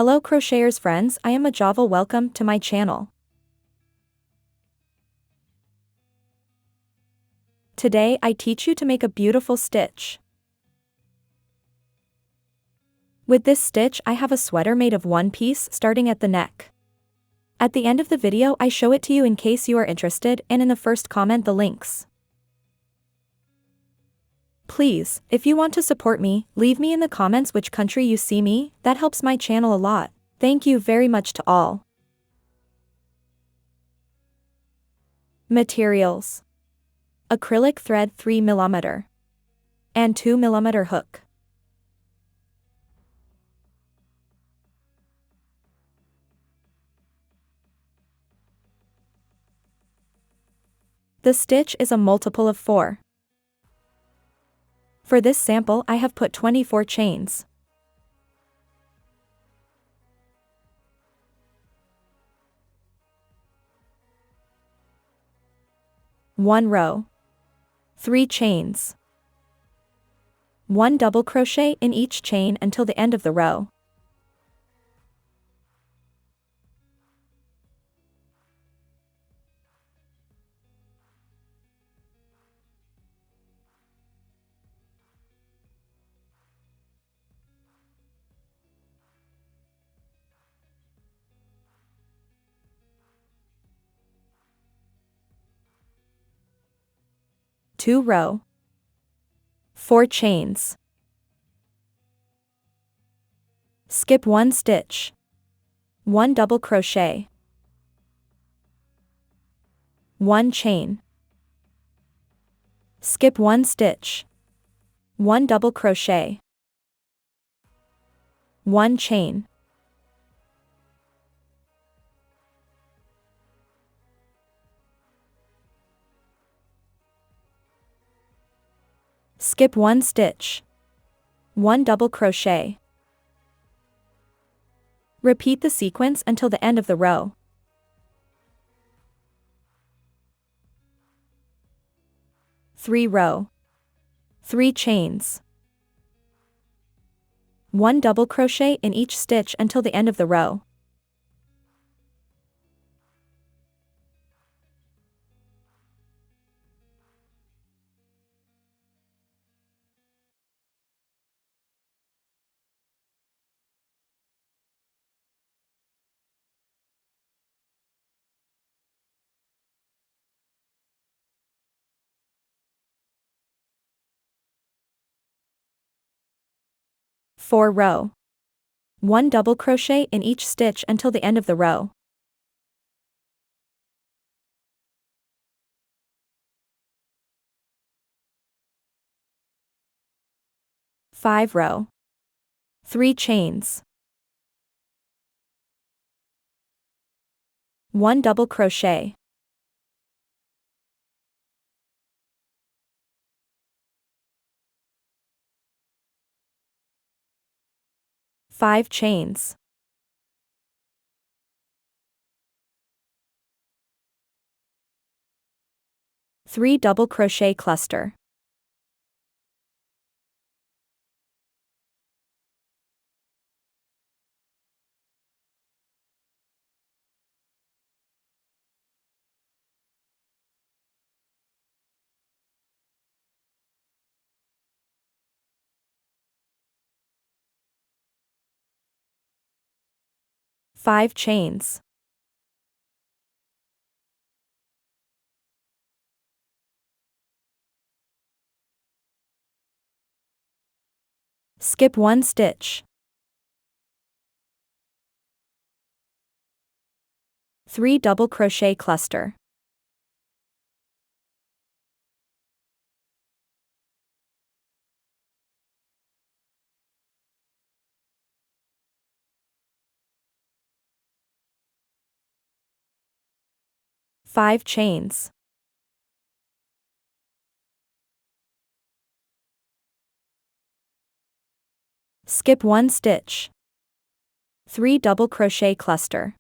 Hello crocheters friends, I am Ajava. Welcome to my channel. Today I teach you to make a beautiful stitch. With this stitch I have a sweater made of one piece starting at the neck. At the end of the video I show it to you in case you are interested, and in the first comment the links. Please, if you want to support me, leave me in the comments which country you see me, that helps my channel a lot. Thank you very much to all. Materials: acrylic thread 3mm and 2mm hook. The stitch is a multiple of 4. For this sample I have put 24 chains. One row. 3 chains. 1 double crochet in each chain until the end of the row. Two row. 4 chains. Skip 1 stitch. 1 double crochet. 1 chain. Skip 1 stitch. 1 double crochet. 1 chain. Skip 1 stitch. 1 double crochet. Repeat the sequence until the end of the row. Three row. 3 chains. 1 double crochet in each stitch until the end of the row. Four row. 1 double crochet in each stitch until the end of the row. Five row. 3 chains. 1 double crochet. Five chains. Three double crochet cluster. Five chains. Skip 1 stitch. 3 double crochet cluster. Five chains. Skip 1 stitch. 3 double crochet cluster.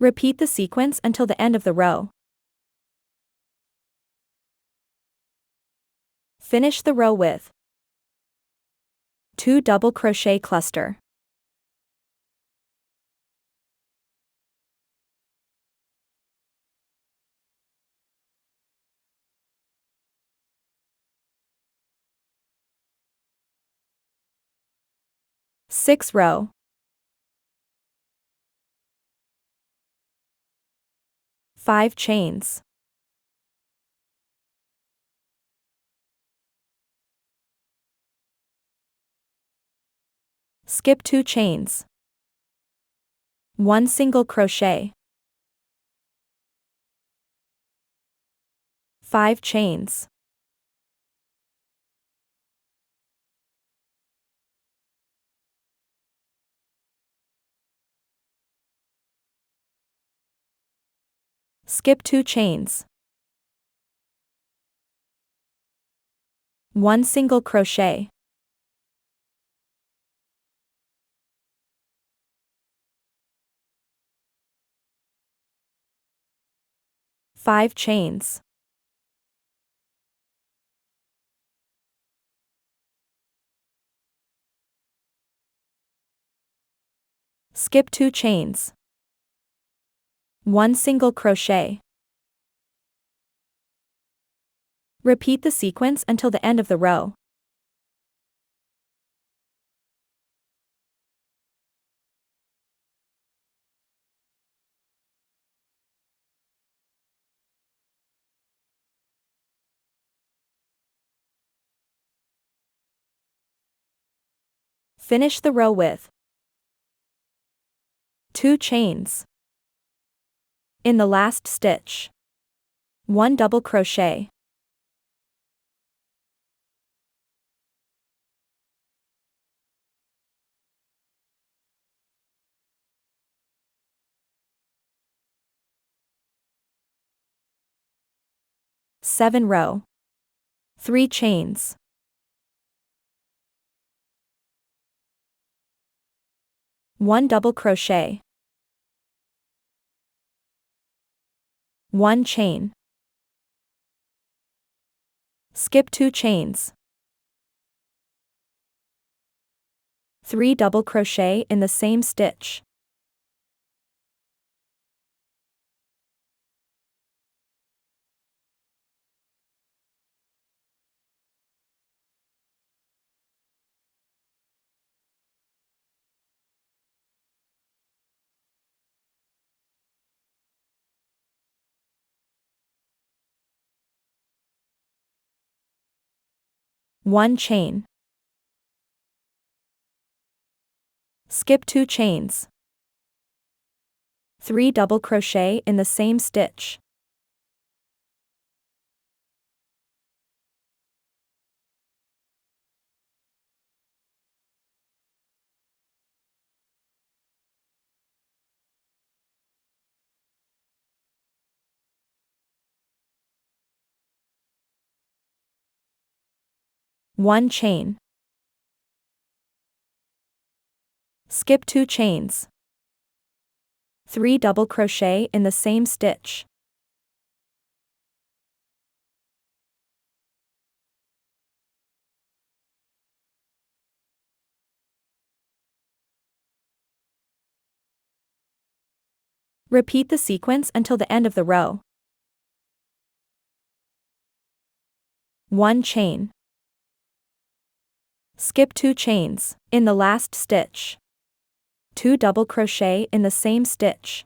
Repeat the sequence until the end of the row. Finish the row with 2 double crochet cluster. Six row. 5 chains. Skip 2 chains. 1 single crochet. 5 chains. Skip 2 chains. 1 single crochet. 5 chains. Skip 2 chains. 1 single crochet. Repeat the sequence until the end of the row. Finish the row with 2 chains. In the last stitch, 1 double crochet. Seven row. 3 chains. 1 double crochet. 1 chain. Skip 2 chains. 3 double crochet in the same stitch. One chain. Skip 2 chains. 3 double crochet in the same stitch. One chain. Skip 2 chains. 3 double crochet in the same stitch. Repeat the sequence until the end of the row. 1 chain. Skip 2 chains. In the last stitch, 2 double crochet in the same stitch.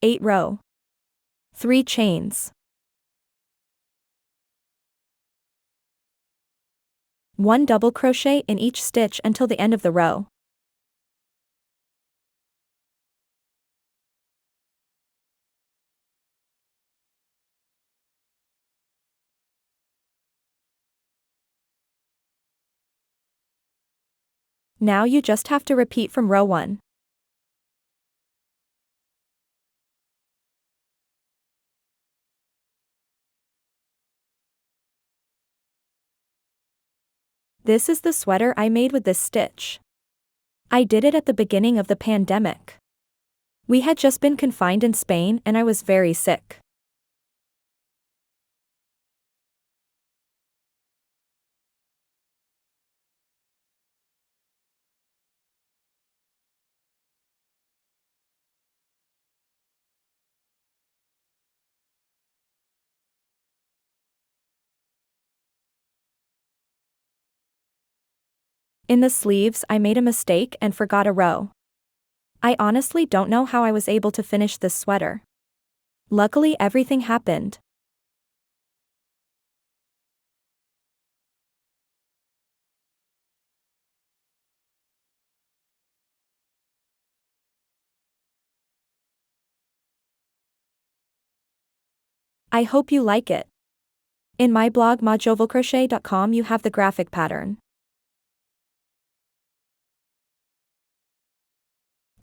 Eight row. 3 chains. 1 double crochet in each stitch until the end of the row. Now you just have to repeat from row 1. This is the sweater I made with this stitch. I did it at the beginning of the pandemic. We had just been confined in Spain and I was very sick. In the sleeves, I made a mistake and forgot a row. I honestly don't know how I was able to finish this sweater. Luckily, everything happened. I hope you like it. In my blog mojovelcrochet.com you have the graphic pattern.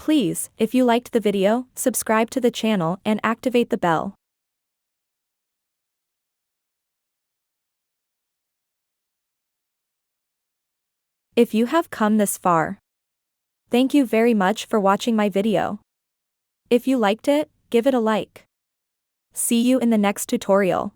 Please, if you liked the video, subscribe to the channel and activate the bell. If you have come this far, thank you very much for watching my video. If you liked it, give it a like. See you in the next tutorial.